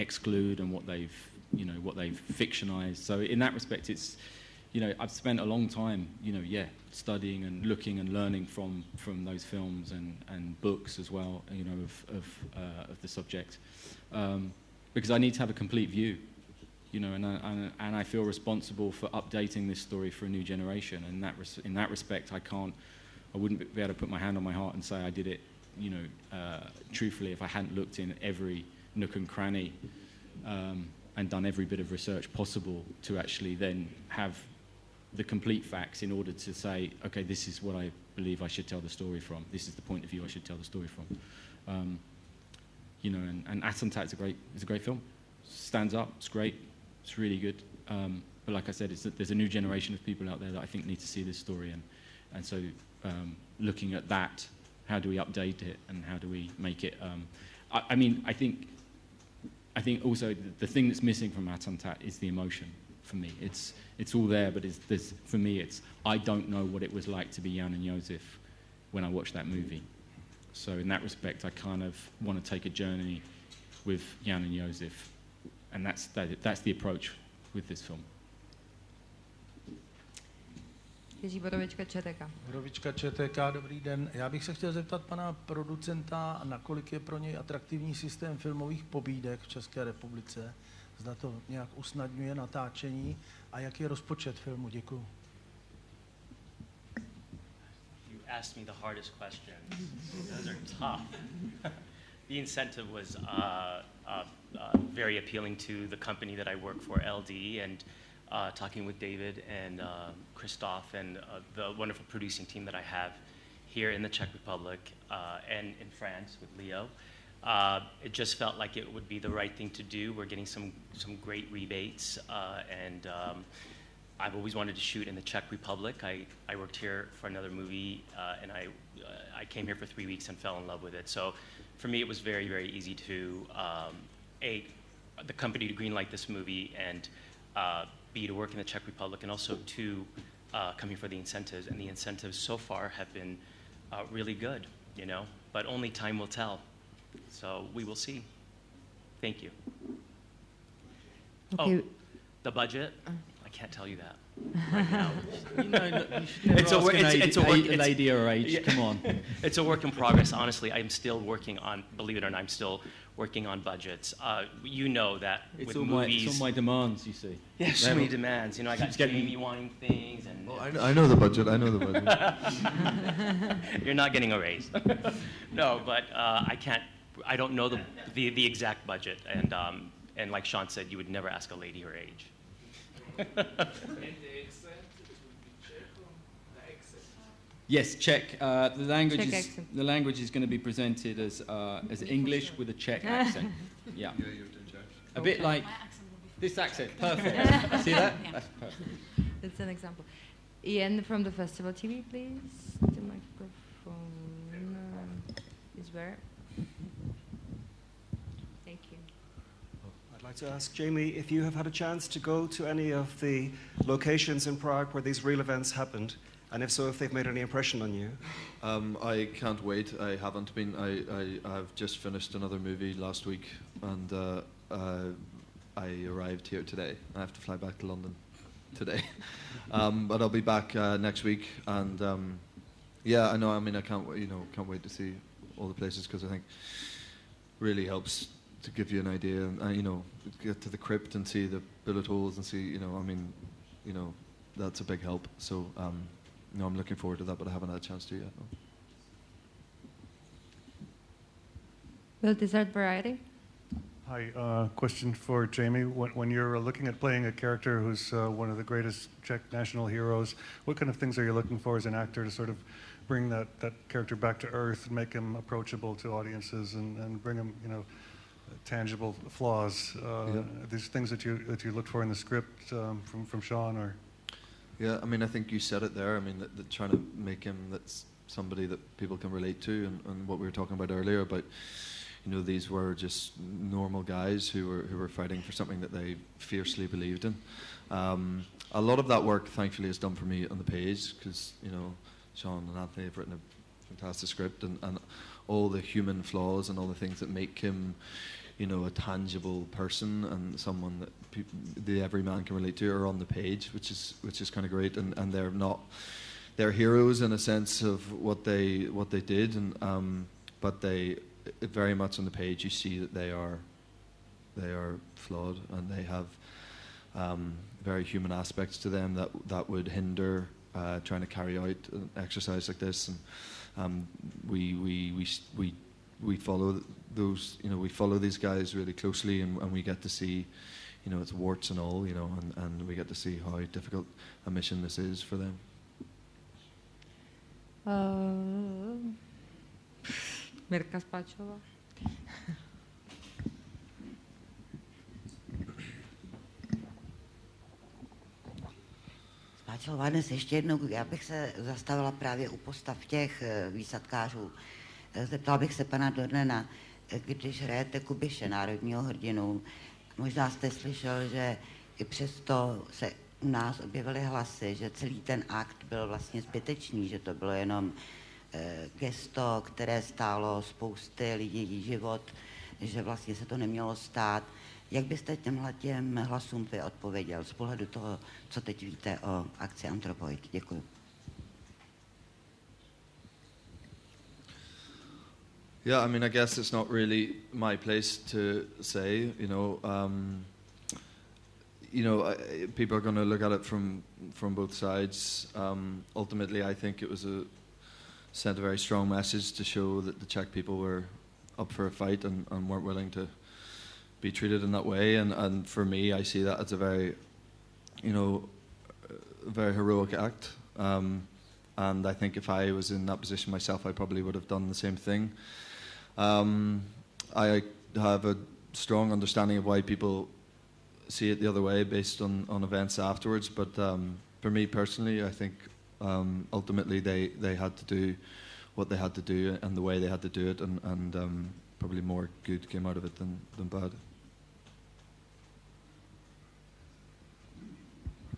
exclude and what they've fictionized. So in that respect, it's, I've spent a long time, studying and looking and learning from those films and books as well, of the subject, because I need to have a complete view, and I feel responsible for updating this story for a new generation. And in that respect, I wouldn't be able to put my hand on my heart and say I did it, truthfully, if I hadn't looked in every nook and cranny and done every bit of research possible to actually then have the complete facts in order to say, okay, this is what I believe I should tell the story from. This is the point of view I should tell the story from. And Attentat is a great film. Stands up, it's great, it's really good. But like I said, there's a new generation of people out there that I think need to see this story, and so looking at that, how do we update it and how do we make it? I think also the thing that's missing from Attentat is the emotion. For me, it's all there, but for me, I don't know what it was like to be Jan and Josef when I watched that movie. So in that respect, I kind of want to take a journey with Jan and Josef, and that's the approach with this film. Jiří Borovička, ČTK. Borovička, ČTK, dobrý den. Já bych se chtěl zeptat pana producenta, nakolik je pro něj atraktivní systém filmových pobídek v České republice. Zda to nějak usnadňuje natáčení a jaký je rozpočet filmu? Děkuju. You asked me the hardest questions. Those are tough. The incentive was very appealing to the company that I work for, LD, and talking with David and Christoph and the wonderful producing team that I have here in the Czech Republic and in France with Leo. It just felt like it would be the right thing to do. We're getting some great rebates, and I've always wanted to shoot in the Czech Republic. I worked here for another movie, and I came here for 3 weeks and fell in love with it. So for me, it was very, very easy to, the company to greenlight this movie, and B, to work in the Czech Republic, and also to come here for the incentives. And the incentives so far have been really good, but only time will tell. So we will see. Thank you. Okay. Oh, the budget? I can't tell you that right now. It's a lady her age. Yeah. Come on. It's a work in progress. Honestly, I'm still working on. Believe it or not, I'm still working on budgets. You know that with movies. It's all my demands, you see. Yeah, so many demands. I got Jamie wanting things, and I know the budget. You're not getting a raise. No, but I don't know the exact budget, and like Sean said, you would never ask a lady her age. And the accent, it will be Czech or the accent? Yes, Czech. The language is going to be presented as English with a Czech accent. Yeah. A bit like this accent. Perfect. See that? Yeah. That's perfect. That's an example. Ian from the Festival TV, please. The microphone is where? Thank you. I'd like to ask Jamie if you have had a chance to go to any of the locations in Prague where these real events happened, and if so, if they've made any impression on you. I can't wait. I haven't been. I've just finished another movie last week, and I arrived here today. I have to fly back to London today, but I'll be back next week. And yeah, I know. I mean, I can't wait to see all the places, because I think really helps to give you an idea, and get to the crypt and see the bullet holes and see, that's a big help. So I'm looking forward to that, but I haven't had a chance to yet. No. Will Desert Variety? Hi, question for Jamie. When you're looking at playing a character who's one of the greatest Czech national heroes, what kind of things are you looking for as an actor to sort of bring that character back to earth and make him approachable to audiences and bring him, tangible flaws? These things that you looked for in the script from Sean, or? Yeah, I mean, I think you said it there. I mean, that trying to make him that's somebody that people can relate to, and what we were talking about earlier about, these were just normal guys who were fighting for something that they fiercely believed in. A lot of that work, thankfully, is done for me on the page, because Sean and Anthony have written a fantastic script, and all the human flaws and all the things that make him, you know, a tangible person and someone that the everyman can relate to are on the page, which is kind of great, and they're heroes in a sense of what they did, and but they very much on the page you see that they are flawed, and they have very human aspects to them that would hinder trying to carry out an exercise like this, and we follow those, you know, we follow these guys really closely, and we get to see, you know, it's warts and all, you know, and we get to see how difficult a mission this is for them. Mirka Spáčová. Spáčová, dnes ještě jednou, já bych se zastavila právě u postav těch výsadkářů. Zeptal bych se pana Dornana, když hrajete Kubiše, národního hrdinu, možná jste slyšel, že i přesto se u nás objevily hlasy, že celý ten akt byl vlastně zbytečný, že to bylo jenom gesto, které stálo spousty lidí život, že vlastně se to nemělo stát. Jak byste těm hlasům vy odpověděl z pohledu toho, co teď víte o akci Anthropoid? Děkuji. Yeah, I mean, I guess it's not really my place to say, people are going to look at it from both sides. Ultimately, I think it sent a very strong message to show that the Czech people were up for a fight and weren't willing to be treated in that way. And for me, I see that as a very, very heroic act. And I think if I was in that position myself, I probably would have done the same thing. I have a strong understanding of why people see it the other way based on events afterwards, but for me personally, I think ultimately they had to do what they had to do and the way they had to do it, and probably more good came out of it than bad.